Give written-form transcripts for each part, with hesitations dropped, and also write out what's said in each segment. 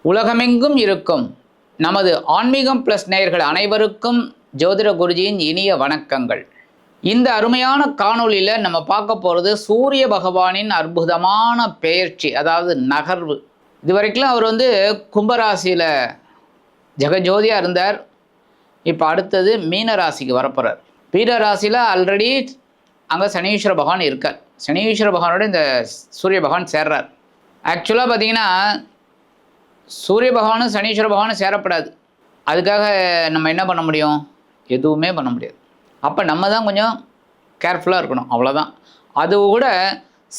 உலகமெங்கும் இருக்கும் நமது ஆன்மீகம் ப்ளஸ் நேயர்கள் அனைவருக்கும் ஜோதிட குருஜியின் இனிய வணக்கங்கள். இந்த அருமையான காணொளியில் நம்ம பார்க்க போகிறது சூரிய பகவானின் அற்புதமான பெயர்ச்சி, அதாவது நகர்வு. இதுவரைக்கும் அவர் கும்பராசியில் ஜெகஜோதியாக இருந்தார். இப்போ அடுத்தது மீன ராசிக்கு வரப்போகிறார். மீன ராசியில் ஆல்ரெடி அங்கே சனீஸ்வர பகவான் இருக்கார். சனீஸ்வர பகவானோட இந்த சூரிய பகவான் சேர்றார். ஆக்சுவலாக பார்த்தீங்கன்னா சூரிய பகவானும் சனீஸ்வர பகவானும் சேரப்படாது. அதுக்காக நம்ம என்ன பண்ண முடியும்? எதுவுமே பண்ண முடியாது. அப்போ நம்ம தான் கொஞ்சம் கேர்ஃபுல்லாக இருக்கணும், அவ்வளோதான். அது கூட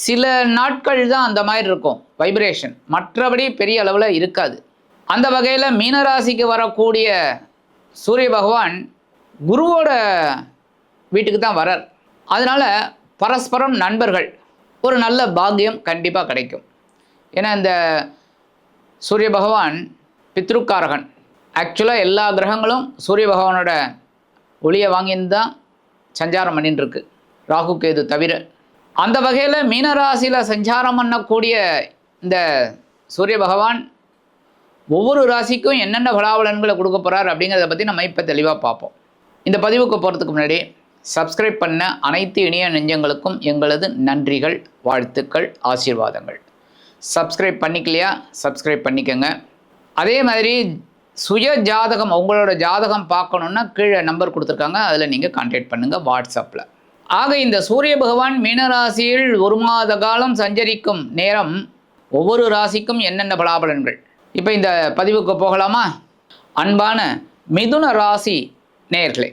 சில நாட்கள் தான் அந்த மாதிரி இருக்கும் வைப்ரேஷன், மற்றபடி பெரிய அளவில் இருக்காது. அந்த வகையில் மீனராசிக்கு வரக்கூடிய சூரிய பகவான் குருவோட வீட்டுக்கு தான் வரார். அதனால் பரஸ்பரம் நண்பர்கள், ஒரு நல்ல பாக்கியம் கண்டிப்பாக கிடைக்கும். ஏன்னா இந்த சூரிய பகவான் பித்ருக்காரகன். ஆக்சுவலாக எல்லா கிரகங்களும் சூரிய பகவானோட ஒளியை வாங்கின்னு தான் சஞ்சாரம் பண்ணின்னு இருக்கு, ராகு கேது தவிர. அந்த வகையில் மீனராசியில் சஞ்சாரம் பண்ணக்கூடிய இந்த சூரிய பகவான் ஒவ்வொரு ராசிக்கும் என்னென்ன பலாபலன்களை கொடுக்க போகிறார் அப்படிங்கிறத பற்றி நம்ம இப்போ தெளிவாக பார்ப்போம். இந்த பதிவுக்கு போகிறதுக்கு முன்னாடி சப்ஸ்கிரைப் பண்ண அனைத்து இணைய நெஞ்சங்களுக்கும் எங்களது நன்றிகள், வாழ்த்துக்கள், ஆசீர்வாதங்கள். சப்ஸ்கிரைப் பண்ணிக்கலையா? சப்ஸ்கிரைப் பண்ணிக்கோங்க. அதே மாதிரி சுய ஜாதகம், உங்களோட ஜாதகம் பார்க்கணுன்னா கீழே நம்பர் கொடுத்துருக்காங்க, அதில் நீங்கள் கான்டாக்ட் பண்ணுங்கள் வாட்ஸ்அப்பில். ஆக இந்த சூரிய பகவான் மீனராசியில் ஒரு மாத காலம் சஞ்சரிக்கும் நேரம் ஒவ்வொரு ராசிக்கும் என்னென்ன பலாபலன்கள், இப்போ இந்த பதிவுக்கு போகலாமா? அன்பான மிதுன ராசி நேயர்களே,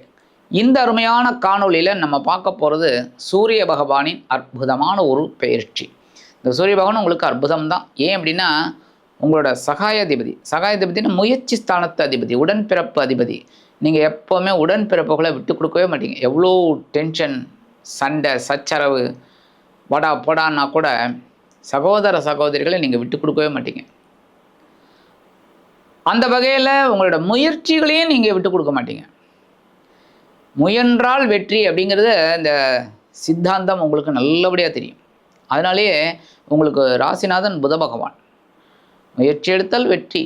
இந்த அருமையான காணொளியில் நம்ம பார்க்க போகிறது சூரிய பகவானின் அற்புதமான ஒரு பெயர்ச்சி. இந்த சூரிய பகவான் உங்களுக்கு அற்புதம் தான். ஏன் அப்படின்னா உங்களோட சகாயாதிபதினு முயற்சி ஸ்தானத்து அதிபதி, உடன்பிறப்பு அதிபதி. நீங்கள் எப்போவுமே உடன்பிறப்புகளை விட்டு கொடுக்கவே மாட்டீங்க. எவ்வளோ டென்ஷன், சண்டை, சச்சரவு, வடா போடான்னா கூட சகோதர சகோதரிகளை நீங்கள் விட்டு கொடுக்கவே மாட்டீங்க. அந்த வகையில் உங்களோட முயற்சிகளையும் நீங்கள் விட்டு கொடுக்க மாட்டீங்க. முயன்றால் வெற்றி அப்படிங்கிறது இந்த சித்தாந்தம் உங்களுக்கு நல்லபடியாக தெரியும். அதனாலேயே உங்களுக்கு ராசிநாதன் புத பகவான், முயற்சி எடுத்தால் வெற்றி,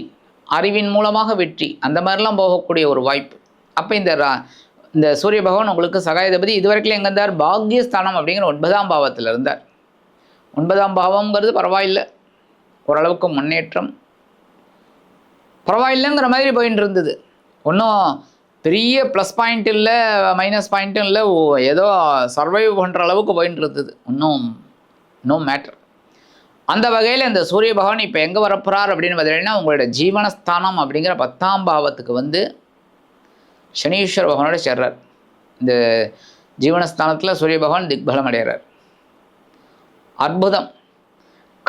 அறிவின் மூலமாக வெற்றி, அந்த மாதிரிலாம் போகக்கூடிய ஒரு வாய்ப்பு. அப்போ இந்த சூரிய பகவான் உங்களுக்கு சகாயாதிபதி. இதுவரைக்கும் எங்கே இருந்தார்? பாக்யஸ்தானம் அப்படிங்கிற 9ஆம் பாவத்தில் இருந்தார். 9ஆம் பாவங்கிறது பரவாயில்லை, ஓரளவுக்கு முன்னேற்றம், பரவாயில்லைங்கிற மாதிரி போயின்னு இருந்தது. ஒன்றும் பெரிய ப்ளஸ் பாயிண்ட் இல்லை, மைனஸ் பாயிண்ட்டும் இல்லை, ஏதோ சர்வைவ் பண்ணுற அளவுக்கு போயின்னு இருந்தது. No matter. அந்த வகையில் இந்த சூரிய பகவான் இப்போ எங்கே வரப்போகிறார் அப்படின்னு பார்த்தீங்கன்னா உங்களோட ஜீவனஸ்தானம் அப்படிங்கிற 10ஆம் பாவத்துக்கு சனீஸ்வர பகவானோட சேர்றார். இந்த ஜீவனஸ்தானத்தில் சூரிய பகவான் திக்பலம் அடைகிறார். அற்புதம்.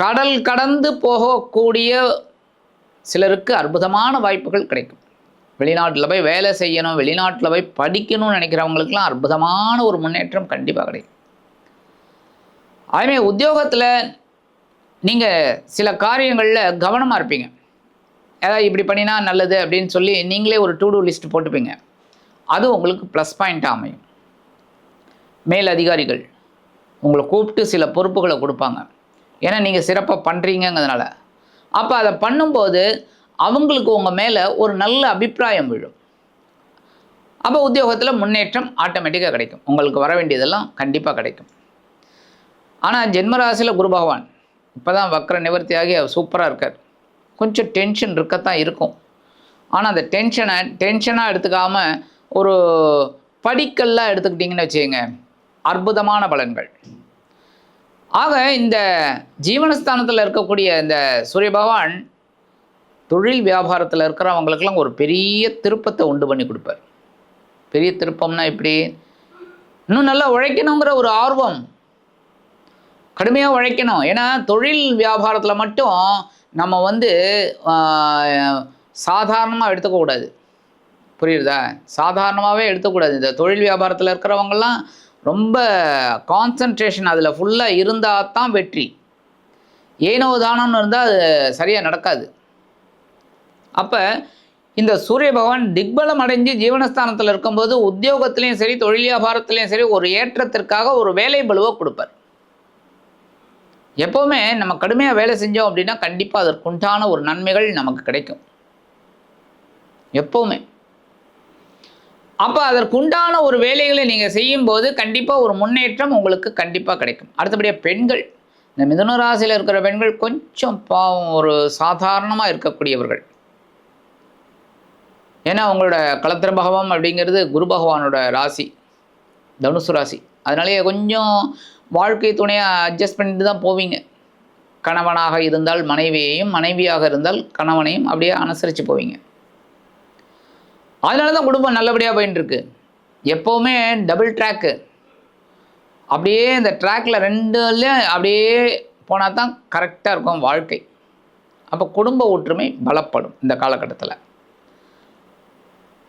கடல் கடந்து போகக்கூடிய சிலருக்கு அற்புதமான வாய்ப்புகள் கிடைக்கும். வெளிநாட்டில் போய் வேலை செய்யணும், வெளிநாட்டில் போய் படிக்கணும்னு நினைக்கிறவங்களுக்கெல்லாம் அற்புதமான ஒரு முன்னேற்றம் கண்டிப்பாக கிடைக்கும். அதுமாதிரி உத்தியோகத்தில் நீங்கள் சில காரியங்களில் கவனமாக இருப்பீங்க. ஏதாவது இப்படி பண்ணினா நல்லது அப்படின்னு சொல்லி நீங்களே ஒரு டு டூ லிஸ்ட் போட்டுப்பீங்க. அது உங்களுக்கு ப்ளஸ் பாயிண்ட்டாக அமையும். மேல் அதிகாரிகள் உங்களை கூப்பிட்டு சில பொறுப்புகளை கொடுப்பாங்க. ஏன்னா நீங்கள் சிறப்பாக பண்ணுறீங்கிறதுனால. அப்போ அதை பண்ணும்போது அவங்களுக்கு உங்கள் மேலே ஒரு நல்ல அபிப்பிராயம் விழும். அப்போ உத்தியோகத்தில் முன்னேற்றம் ஆட்டோமேட்டிக்காக கிடைக்கும். உங்களுக்கு வர வேண்டியதெல்லாம் கண்டிப்பாக கிடைக்கும். ஆனால் ஜென்மராசியில் குரு பகவான் இப்போ தான் வக்ர நிவர்த்தியாகி அவர் சூப்பராக இருக்கார். கொஞ்சம் டென்ஷன் இருக்கத்தான் இருக்கும். ஆனால் அந்த டென்ஷனாக எடுத்துக்காமல் ஒரு படிக்கல்லாம் எடுத்துக்கிட்டிங்கன்னு வச்சுக்கோங்க, அற்புதமான பலன்கள். ஆக இந்த ஜீவனஸ்தானத்தில் இருக்கக்கூடிய இந்த சூரிய பகவான் தொழில் வியாபாரத்தில் இருக்கிறவங்களுக்கெல்லாம் ஒரு பெரிய திருப்பத்தை உண்டு பண்ணி கொடுப்பார். பெரிய திருப்பம்னா எப்படி? இன்னும் நல்லா உழைக்கணுங்கிற ஒரு ஆர்வம், கடுமையாக உழைக்கணும். ஏன்னா தொழில் வியாபாரத்தில் மட்டும் நம்ம சாதாரணமாக எடுத்துக்கக்கூடாது. புரியுதா? சாதாரணமாகவே எடுத்துக்கூடாது. இந்த தொழில் வியாபாரத்தில் இருக்கிறவங்கெல்லாம் ரொம்ப கான்சன்ட்ரேஷன் அதில் ஃபுல்லாக இருந்தால் தான் வெற்றி. ஏனோ தானம்னு இருந்தால் அது சரியாக நடக்காது. அப்போ இந்த சூரிய பகவான் திக்பலம் அடைஞ்சு ஜீவனஸ்தானத்தில் இருக்கும்போது உத்தியோகத்திலையும் சரி தொழில் வியாபாரத்திலையும் சரி ஒரு ஏற்றத்திற்காக ஒரு வேலை பளுவை கொடுப்பார். எப்போவுமே நம்ம கடுமையாக வேலை செஞ்சோம் அப்படின்னா கண்டிப்பாக அதற்குண்டான ஒரு நன்மைகள் நமக்கு கிடைக்கும் எப்போவுமே. அப்போ அதற்குண்டான ஒரு வேலைகளை நீங்கள் செய்யும்போது கண்டிப்பாக ஒரு முன்னேற்றம் உங்களுக்கு கண்டிப்பாக கிடைக்கும். அடுத்தபடியாக பெண்கள், இந்த மிதுன ராசியில் இருக்கிற பெண்கள் கொஞ்சம் பாவம் ஒரு சாதாரணமாக இருக்கக்கூடியவர்கள். ஏன்னா அவங்களோட களத்திர பகவான் அப்படிங்கிறது குரு பகவானோட ராசி, தனுசு ராசி. அதனாலேயே கொஞ்சம் வாழ்க்கை துணையை அட்ஜஸ்ட் பண்ணிட்டு தான் போவீங்க. கணவனாக இருந்தால் மனைவியையும், மனைவியாக இருந்தால் கணவனையும் அப்படியே அனுசரித்து போவீங்க. அதனால தான் குடும்பம் நல்லபடியாக போயின்னு இருக்கு. எப்போவுமே டபுள் ட்ராக்கு, அப்படியே இந்த ட்ராக்கில் ரெண்டுலேயும் அப்படியே போனால் தான் கரெக்டாக இருக்கும் வாழ்க்கை. அப்போ குடும்ப ஒற்றுமை பலப்படும் இந்த காலகட்டத்தில்.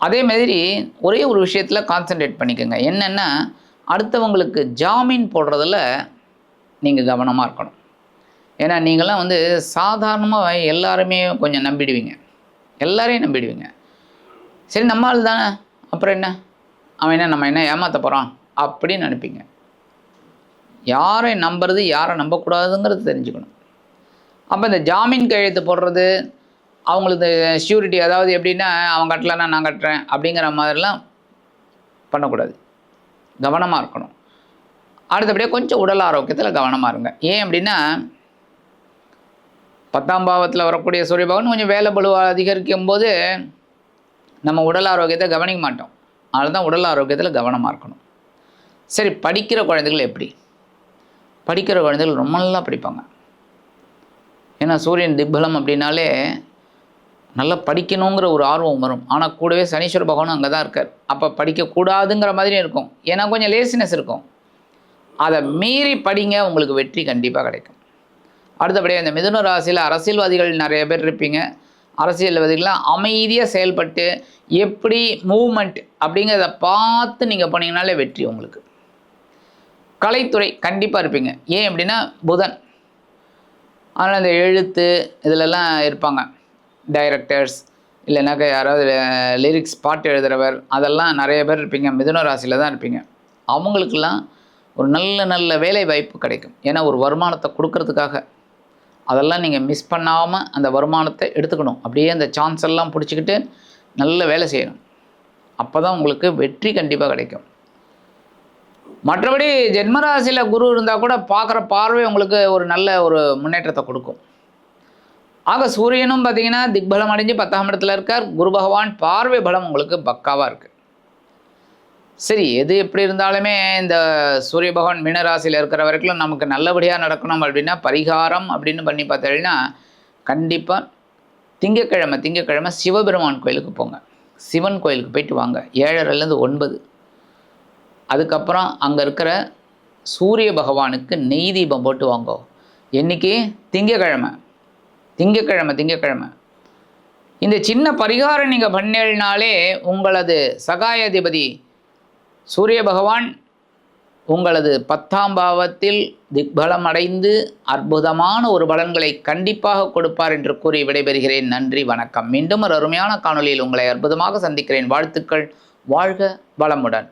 அதே மாதிரி ஒரே ஒரு விஷயத்தில் கான்சன்ட்ரேட் பண்ணிக்கோங்க. என்னென்னா, அடுத்தவங்களுக்கு ஜாமீன் போடுறதில் நீங்கள் கவனமாக இருக்கணும். ஏன்னா நீங்களாம் வந்து சாதாரணமாக எல்லாருமே கொஞ்சம் நம்பிடுவீங்க, எல்லாரையும் நம்பிடுவீங்க. சரி நம்ம ஆள் தானே, அப்புறம் என்ன, அவன் என்ன நம்ம என்ன ஏமாற்ற போகிறான் அப்படின்னு நினைப்பீங்க. யாரை நம்புறது யாரை நம்பக்கூடாதுங்கிறது தெரிஞ்சுக்கணும். அப்போ இந்த ஜாமீன் கையெழுத்து போடுறது, அவங்களுக்கு ஷூரிட்டி, அதாவது எப்படின்னா அவன் கட்டலைன்னா நான் கட்டுறேன் அப்படிங்கிற மாதிரிலாம் பண்ணக்கூடாது. கவனமாக இருக்கணும். அடுத்தபடியாக கொஞ்சம் உடல் ஆரோக்கியத்தில் கவனமாக இருங்க. ஏன் அப்படின்னா 10ஆம் பாவத்தில் வரக்கூடிய சூரிய பகவான் கொஞ்சம் வேலை பளுவை அதிகரிக்கும் போது நம்ம உடல் ஆரோக்கியத்தை கவனிக்க மாட்டோம். அதனால தான் உடல் ஆரோக்கியத்தில் கவனமாக இருக்கணும். சரி, படிக்கிற குழந்தைகள் எப்படி? படிக்கிற குழந்தைகள் ரொம்ப நல்லா படிப்பாங்க. ஏன்னா சூரியன் திக்பலம் அப்படின்னாலே நல்லா படிக்கணுங்கிற ஒரு ஆர்வம் வரும். ஆனால் கூடவே சனீஸ்வர பகவானும் அங்கே தான் இருக்கார். அப்போ படிக்கக்கூடாதுங்கிற மாதிரியும் இருக்கும். ஏன்னா கொஞ்சம் லேசினஸ் இருக்கும். அதை மீறி படிங்க, உங்களுக்கு வெற்றி கண்டிப்பாக கிடைக்கும். அடுத்தபடியாக இந்த மிதுன ராசியில் அரசியல்வாதிகள் நிறைய பேர் இருப்பீங்க. அரசியல்வாதிகள்லாம் அமைதியாக செயல்பட்டு எப்படி மூவ்மெண்ட் அப்படிங்கிறத பார்த்து நீங்கள் போனீங்கனாலே வெற்றி உங்களுக்கு. கலைத்துறை கண்டிப்பாக இருப்பீங்க. ஏன் அப்படின்னா புதன். அதனால் இந்த எழுத்து இதிலெல்லாம் இருப்பாங்க. டைரக்டர்ஸ் இல்லைனாக்கா யாராவது லிரிக்ஸ் பாட்டு எழுதுகிறவர், அதெல்லாம் நிறைய பேர் இருப்பீங்க. மிதுன ராசியில் தான் இருப்பீங்க. அவங்களுக்கெல்லாம் ஒரு நல்ல நல்ல வேலை வாய்ப்பு கிடைக்கும். ஏன்னா ஒரு வருமானத்தை கொடுக்கறதுக்காக அதெல்லாம் நீங்கள் மிஸ் பண்ணாமல் அந்த வருமானத்தை எடுத்துக்கணும். அப்படியே அந்த சான்ஸ் எல்லாம் பிடிச்சிக்கிட்டு நல்ல வேலை செய்யணும். அப்போ தான் உங்களுக்கு வெற்றி கண்டிப்பாக கிடைக்கும். மற்றபடி ஜென்மராசியில் குரு இருந்தால் கூட பார்க்குற பார்வை உங்களுக்கு ஒரு நல்ல ஒரு முன்னேற்றத்தை கொடுக்கும். ஆக சூரியனும் பார்த்தீங்கன்னா திக்பலம் அடைஞ்சு 10ஆம் இடத்துல இருக்கார். குரு பகவான் பார்வை பலம் உங்களுக்கு பக்காவாக இருக்குது. சரி, எது எப்படி இருந்தாலுமே இந்த சூரிய பகவான் மீனராசியில் இருக்கிற வரைக்கும் நமக்கு நல்லபடியாக நடக்கணும் அப்படின்னா பரிகாரம் அப்படின்னு பண்ணி பார்த்தீங்கன்னா கண்டிப்பாக திங்கக்கிழமை சிவபெருமான் கோயிலுக்கு போங்க. சிவன் கோயிலுக்கு போயிட்டு வாங்க 7:30லேருந்து 9. அதுக்கப்புறம் அங்கே இருக்கிற சூரிய பகவானுக்கு நெய் தீபம் போட்டு வாங்க. என்றைக்கு? திங்கக்கிழமை. இந்த சின்ன பரிகாரம் நீங்கள் பண்ணினாலே உங்களது சகாயாதிபதி சூரிய பகவான் உங்களது 10ஆம் பாவத்தில் திக்பலம் அடைந்து அற்புதமான ஒரு பலன்களை கண்டிப்பாக கொடுப்பார் என்று கூறி விடைபெறுகிறேன். நன்றி, வணக்கம். மீண்டும் ஒரு அருமையான காணொளியில் உங்களை அற்புதமாக சந்திக்கிறேன். வாழ்த்துக்கள். வாழ்க வளமுடன்.